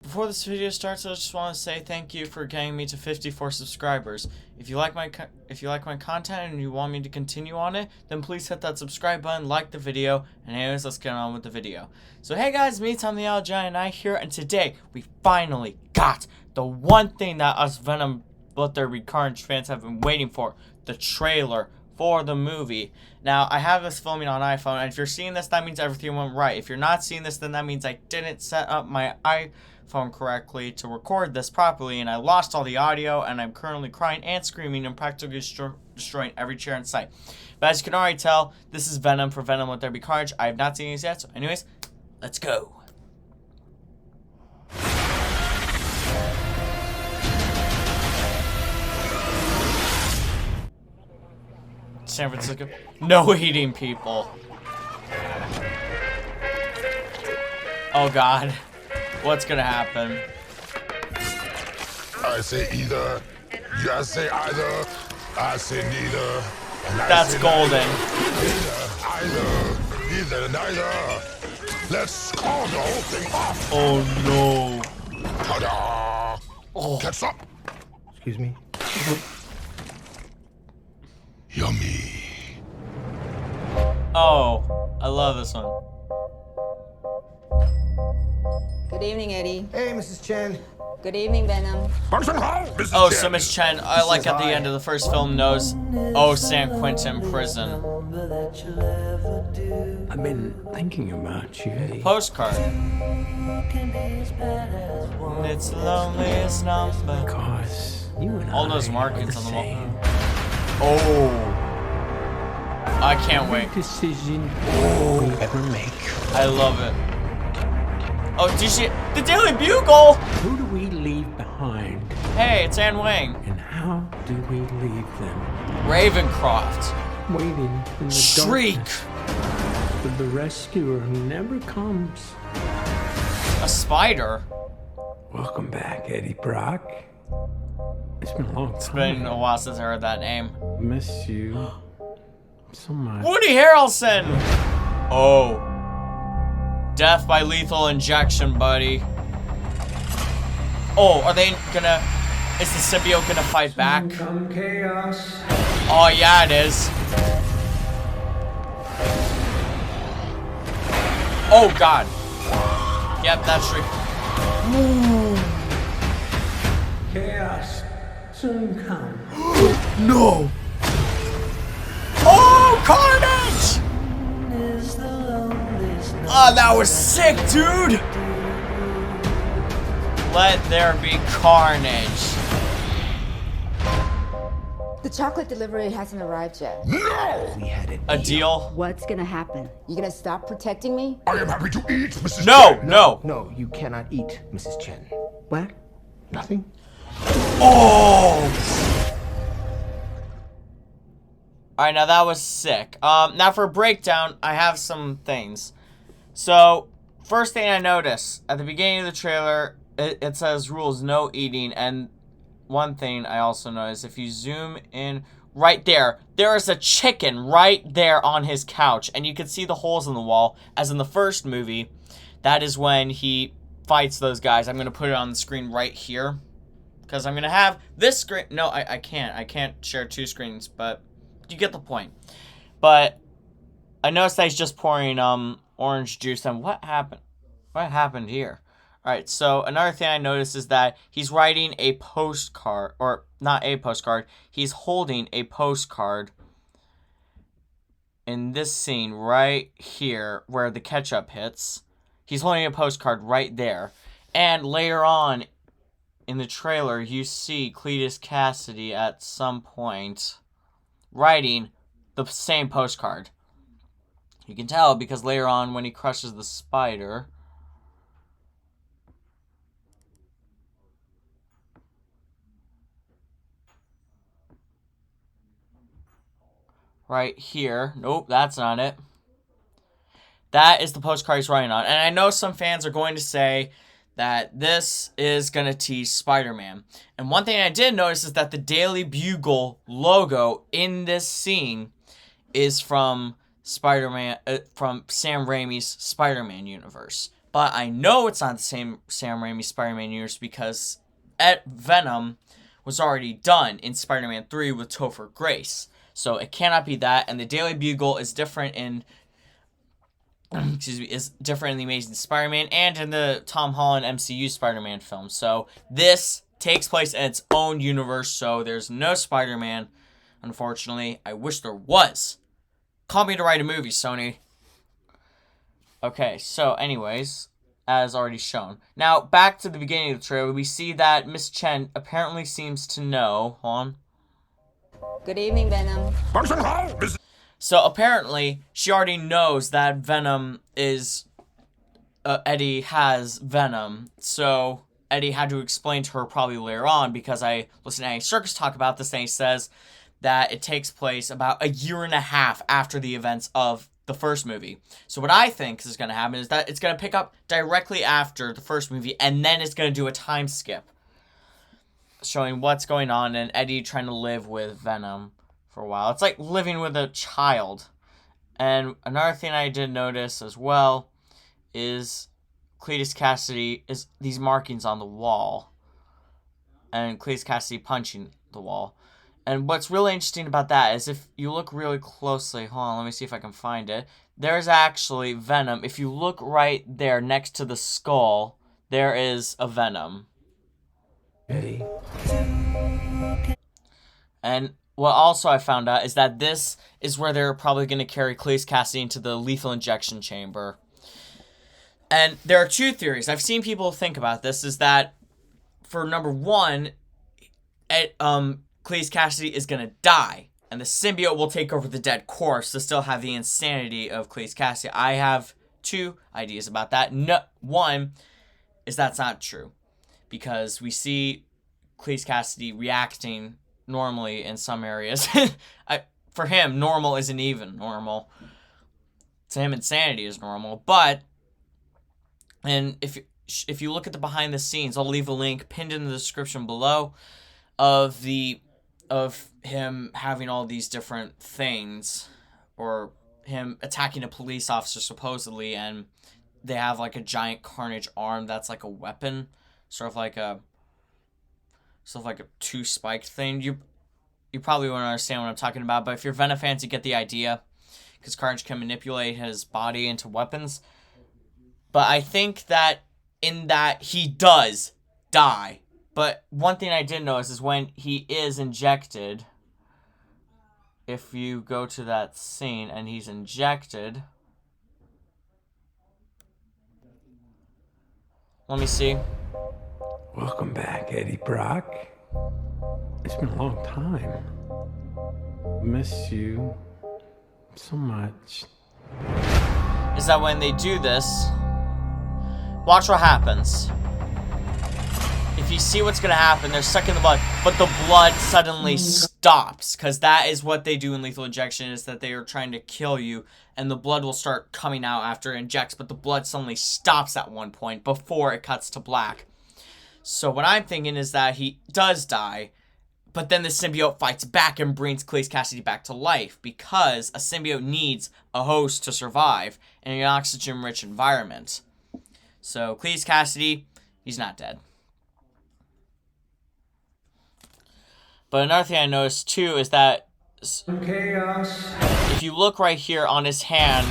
Before this video starts, I just want to say thank you for getting me to 54 subscribers. If you like my content and you want me to continue on it, then please hit that subscribe button, like the video, and anyways, let's get on with the video. So hey guys, me, Tom the Owl Giant, and I here, and today we finally got the one thing that us Venom Let There Carnage fans have been waiting for, the trailer for the movie. Now, I have this filming on iPhone, and if you're seeing this, that means everything went right. If you're not seeing this, then that means I didn't set up my iPhone correctly to record this properly, and I lost all the audio, and I'm currently crying and screaming and practically destroying every chair in sight. But as you can already tell, this is Venom for Venom Let There Carnage. I have not seen these yet, so anyways, let's go. San Francisco. No eating people. Oh god. What's gonna happen? I say either. You say either. I say neither. That's golden. Neither, neither. Let's call the whole thing off. Oh no. Ta-da! Oh. Catch up. Excuse me. Yummy. Oh, I love this one. Good evening, Eddie. Hey, Mrs. Chen. Good evening, Venom. Oh, so Miss Chen, I like at the end of the first film knows, oh, San Quentin prison. I've been thinking about you, Eddie. Postcard. It's the loneliest number. Because you and All those I markings are on the same. wall. Oh. I can't wait. Decision we ever make. I love it. Oh, did you see the Daily Bugle? Who do we leave behind? Hey, it's Anne Wang. And how do we leave them? Ravencroft. Waiting in the Shriek. darkness for the rescuer who never comes. A spider. Welcome back, Eddie Brock. It's been a long time. It's been a while since I heard that name. Miss you so much. Woody Harrelson. Oh. Death by lethal injection, buddy. Oh, are they gonna... Is the symbiote gonna fight back? Come chaos. Oh, yeah, it is. Oh, God. Yep, that's right. Chaos soon come. No. Oh, Carnage! Oh, that was sick, dude! Let there be carnage. The chocolate delivery hasn't arrived yet. No! We had it. A deal? What's gonna happen? You gonna stop protecting me? I am happy to eat, Mrs. No, Chen. no. No, you cannot eat, Mrs. Chen. What? Nothing? Oh! Alright, now that was sick. Now for a breakdown, I have some things. So, first thing I noticed, at the beginning of the trailer, it says rules, no eating, and one thing I also noticed, if you zoom in right there, there is a chicken right there on his couch, and you can see the holes in the wall, as in the first movie. That is when he fights those guys. I'm going to put it on the screen right here, because I'm going to have this screen. No, I can't share two screens, but you get the point. But I noticed that he's just pouring orange juice, and what happened? What happened here? Alright, so another thing I noticed is that he's writing a postcard, or not a postcard, he's holding a postcard in this scene right here where the ketchup hits. He's holding a postcard right there. And later on in the trailer, you see Cletus Cassidy at some point writing the same postcard. You can tell because later on when he crushes the spider, right here. Nope, that's not it. That is the postcard he's writing on. And I know some fans are going to say that this is going to tease Spider-Man. And one thing I did notice is that the Daily Bugle logo in this scene is from Spider-Man, from Sam Raimi's Spider-Man universe. But I know it's not the same Sam Raimi Spider-Man universe because Venom was already done in Spider-Man 3 with Topher Grace. So it cannot be that. And the Daily Bugle is different in is different in the Amazing Spider-Man and in the Tom Holland MCU Spider-Man film. So this takes place in its own universe, so there's no Spider-Man, unfortunately. I wish there was. Call me to write a movie, Sony. Okay, so anyways, as already shown. Now, back to the beginning of the trailer, we see that Miss Chen apparently seems to know. Hold on. Good evening, Venom. So apparently, she already knows that Venom is... Eddie has Venom. So Eddie had to explain to her probably later on because I listened to Andy Serkis talk about this and he says that it takes place about a year and a half after the events of the first movie. So what I think is going to happen is that it's going to pick up directly after the first movie and then it's going to do a time skip showing what's going on and Eddie trying to live with Venom for a while. It's like living with a child. And another thing I did notice as well is Cletus Cassidy is these markings on the wall. And Cletus Cassidy punching the wall. And what's really interesting about that is if you look really closely, hold on, let me see if I can find it. There's actually Venom. If you look right there next to the skull, there is a Venom. Eddie. And what also I found out is that this is where they're probably going to carry Cletus Cassidy into the lethal injection chamber. And there are two theories. I've seen people think about this, is that for number one, Cletus Cassidy is going to die. And the symbiote will take over the dead corpse to still have the insanity of Cletus Cassidy. I have two ideas about that. No, one is that's not true. Because we see Cletus Cassidy reacting normally in some areas. For him, normal isn't even normal. To him, insanity is normal. But, and if you look at the behind the scenes, I'll leave a link pinned in the description below of him having all these different things, or him attacking a police officer supposedly, and they have like a giant Carnage arm that's like a weapon, sort of like a two-spiked thing. You probably won't understand what I'm talking about, but if you're Venom fans, you get the idea, because Carnage can manipulate his body into weapons. But I think that in that he does die. But one thing I did notice is when he is injected, if you go to that scene and he's injected, let me see. Welcome back, Eddie Brock. It's been a long time. Miss you so much. Is that when they do this, watch what happens. If you see what's going to happen, they're sucking the blood, but the blood suddenly stops, because that is what they do in lethal injection, is that they are trying to kill you, and the blood will start coming out after it injects, but the blood suddenly stops at one point before it cuts to black. So what I'm thinking is that he does die, but then the symbiote fights back and brings Cletus Cassidy back to life, because a symbiote needs a host to survive in an oxygen-rich environment. So Cletus Cassidy, he's not dead. But another thing I noticed too is that if you look right here on his hand,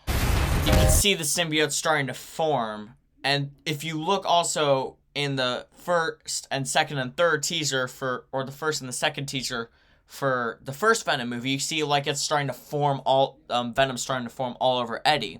you can see the symbiote starting to form. And if you look also in the first and second and third teaser or the first and the second teaser for the first Venom movie, you see like it's starting to form Venom's starting to form all over Eddie.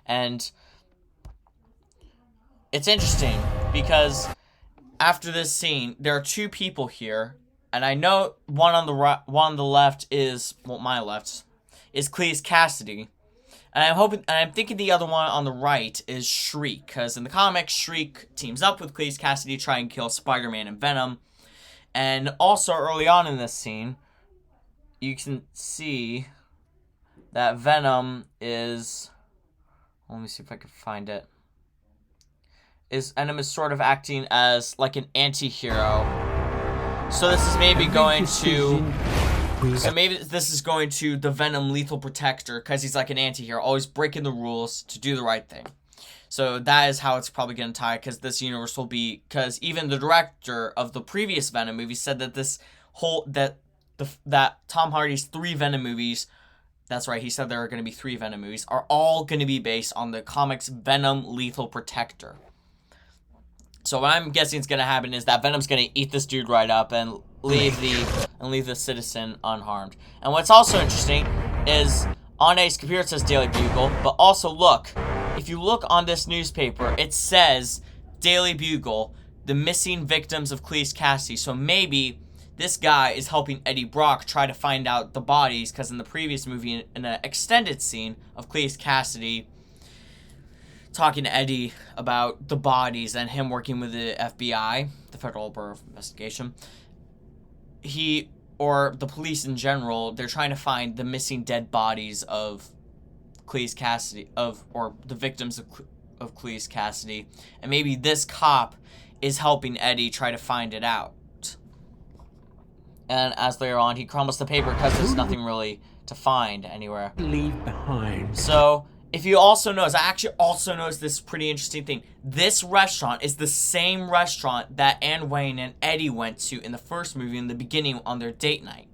And it's interesting because after this scene, there are two people here, and I know one on the right, one on the left is, well, my left is Cletus Cassidy, and I'm thinking the other one on the right is Shriek, because in the comics, Shriek teams up with Cletus Cassidy to try and kill Spider-Man and Venom, and also early on in this scene, you can see that Venom is, let me see if I can find it. Venom is sort of acting as like an anti-hero. So this is maybe going to... So maybe this is going to the Venom Lethal Protector, because he's like an anti-hero, always breaking the rules to do the right thing. So that is how it's probably going to tie, because this universe will be, because even the director of the previous Venom movie said that that Tom Hardy's 3 Venom movies, that's right, he said there are going to be 3 Venom movies, are all going to be based on the comics Venom Lethal Protector. So what I'm guessing is going to happen is that Venom's going to eat this dude right up and leave the citizen unharmed. And what's also interesting is on Eddie's computer it says Daily Bugle, but also look, if you look on this newspaper, it says Daily Bugle, the missing victims of Cleese Cassidy. So maybe this guy is helping Eddie Brock try to find out the bodies, because in the previous movie, in an extended scene of Cleese Cassidy talking to Eddie about the bodies and him working with the FBI, the Federal Bureau of Investigation, or the police in general, they're trying to find the missing dead bodies of Cleese Cassidy, or the victims of Cleese Cassidy, and maybe this cop is helping Eddie try to find it out. And as later on, he crumbles the paper because there's nothing really to find anywhere. Leave behind. So, if you also notice, I actually also noticed this pretty interesting thing. This restaurant is the same restaurant that Anne Wayne and Eddie went to in the first movie in the beginning on their date night.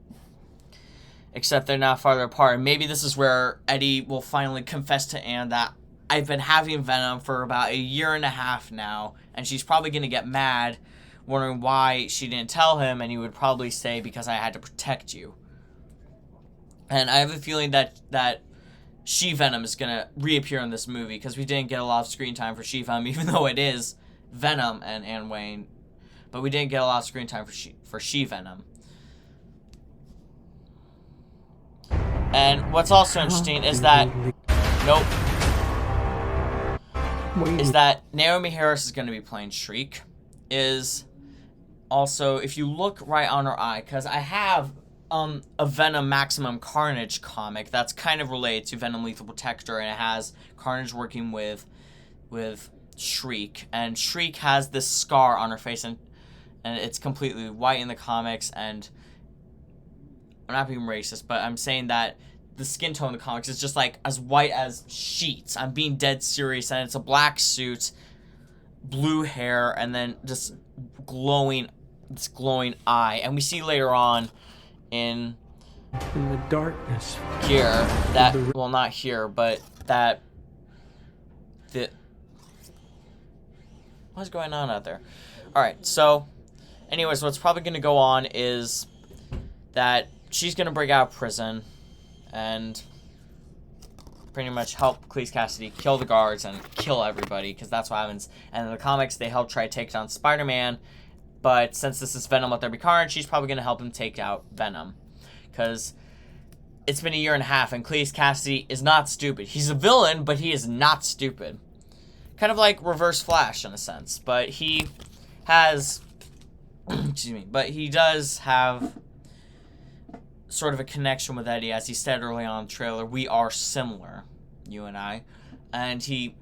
Except they're now farther apart. And maybe this is where Eddie will finally confess to Anne that I've been having Venom for about 1.5 years now, and she's probably going to get mad, wondering why she didn't tell him, and he would probably say, because I had to protect you. And I have a feeling that She-Venom is going to reappear in this movie, because we didn't get a lot of screen time for She-Venom, even though it is Venom and Anne Wayne. But we didn't get a lot of screen time for She-Venom. And what's also interesting is that... Nope. Is that Naomi Harris is going to be playing Shriek. Is also, if you look right on her eye, because I have a Venom Maximum Carnage comic that's kind of related to Venom Lethal Protector, and it has Carnage working with Shriek, and Shriek has this scar on her face, and it's completely white in the comics, and I'm not being racist, but I'm saying that the skin tone in the comics is just like as white as sheets. I'm being dead serious, and it's a black suit, blue hair, and then just glowing eye. And we see later on in the darkness here that, well, not here, but that what's going on out there? Alright, so anyways, what's probably going to go on is that she's going to break out of prison and pretty much help Cleese Cassidy kill the guards and kill everybody, because that's what happens. And in the comics, they help try to take down Spider-Man, but since this is Venom Let There Be Carnage, she's probably going to help him take out Venom, because it's been 1.5 years, and Cleese Cassidy is not stupid. He's a villain, but he is not stupid. Kind of like Reverse Flash in a sense, but he has... excuse me, but he does have sort of a connection with Eddie, as he said early on in the trailer. We are similar, you and I. And he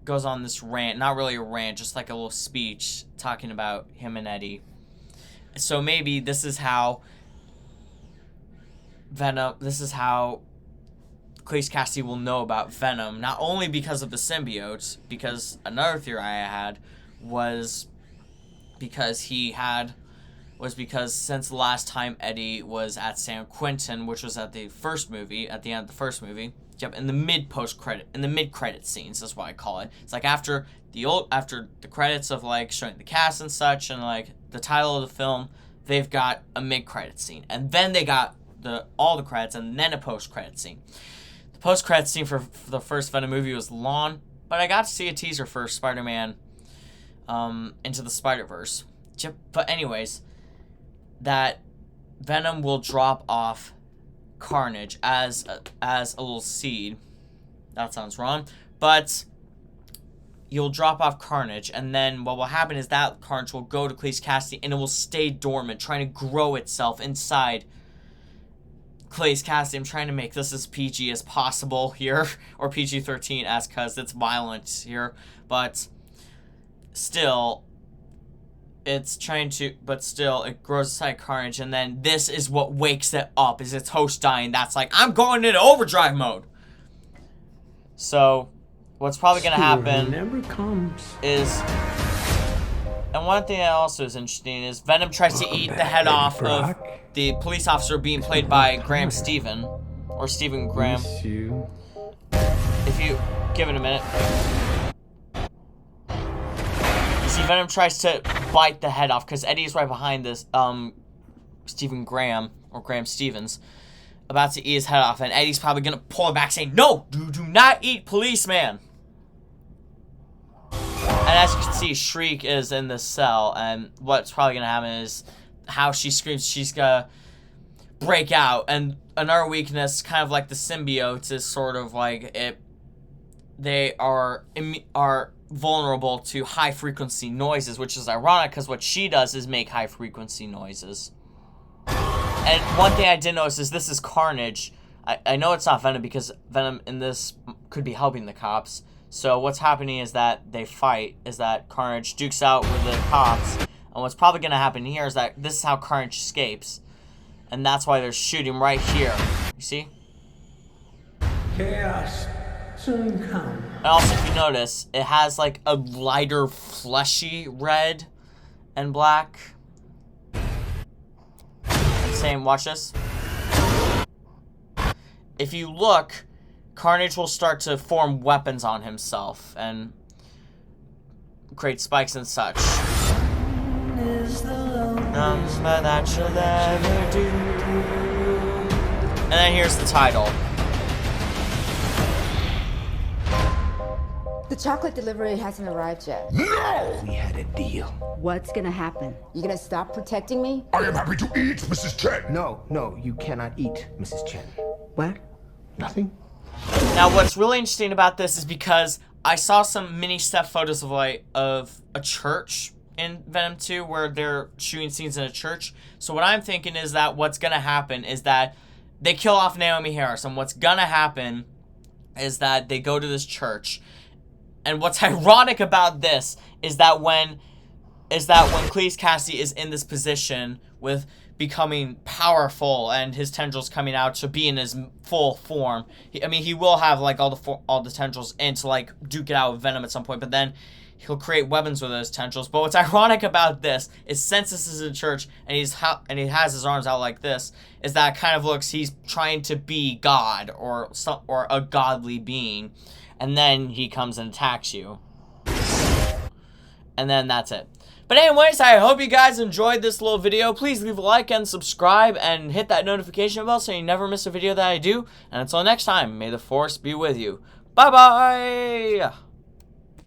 goes on this rant, not really a rant, just like a little speech talking about him and Eddie. So maybe this is how Cleese Cassidy will know about Venom, not only because of the symbiote, because another theory I had was because since the last time Eddie was at San Quentin, which was at the first movie, at the end of the first movie, yep, in the mid-credit scenes, that's what I call it. It's like after the credits of like showing the cast and such, and like the title of the film, they've got a mid-credit scene, and then they got all the credits, and then a post-credit scene. The post-credit scene for the first Venom movie was long, but I got to see a teaser for Spider-Man Into the Spider-Verse. But anyways, that Venom will drop off Carnage as a little seed. That sounds wrong. But you'll drop off Carnage, and then what will happen is that Carnage will go to Cleese Cassidy, and it will stay dormant, trying to grow itself inside Cleese Cassidy. I'm trying to make this as PG as possible here, or PG-13, as because it's violent here, but still, it grows inside Carnage, and then this is what wakes it up, is its host dying. That's like, I'm going into overdrive mode. So, what's probably gonna happen never comes. is, and one thing that also is interesting is Venom tries to eat the head off of the police officer being played by Graham Stephen, or Stephen Graham. Miss you. If you give it a minute. You see, Venom tries to bite the head off because Eddie's right behind this, Stephen Graham, or Graham Stevens, about to eat his head off, and Eddie's probably gonna pull it back saying, "No, you do not eat policeman." And as you can see, Shriek is in this cell, and what's probably gonna happen is how she screams, she's gonna break out. And another weakness, kind of like the symbiotes, is sort of like they are vulnerable to high frequency noises, which is ironic because what she does is make high frequency noises. And one thing I did notice is this is Carnage. I know it's not Venom because Venom in this could be helping the cops. So what's happening is that they fight, is that Carnage dukes out with the cops. And what's probably going to happen here is that this is how Carnage escapes. And that's why they're shooting right here. You see? Chaos soon come. And also, if you notice, it has like a lighter, fleshy red and black. Same, watch this. If you look, Carnage will start to form weapons on himself and create spikes and such. Number that you'll ever do. And then here's the title. The chocolate delivery hasn't arrived yet. No! We had a deal. What's gonna happen? You gonna stop protecting me? I am happy to eat, Mrs. Chen. No, you cannot eat, Mrs. Chen. What? Nothing? Now, what's really interesting about this is because I saw some mini step photos of a church in Venom 2 where they're shooting scenes in a church. So what I'm thinking is that what's gonna happen is that they kill off Naomi Harris, and what's gonna happen is that they go to this church. And what's ironic about this is that when Cleese Cassidy is in this position with becoming powerful and his tendrils coming out to be in his full form, he will have like all the tendrils in to like duke it out with Venom at some point, but then he'll create weapons with those tendrils. But what's ironic about this is since this is a church and he has his arms out like this, is that it kind of looks he's trying to be God or a godly being. And then he comes and attacks you. And then that's it. But anyways, I hope you guys enjoyed this little video. Please leave a like and subscribe and hit that notification bell so you never miss a video that I do. And until next time, may the Force be with you. Bye-bye!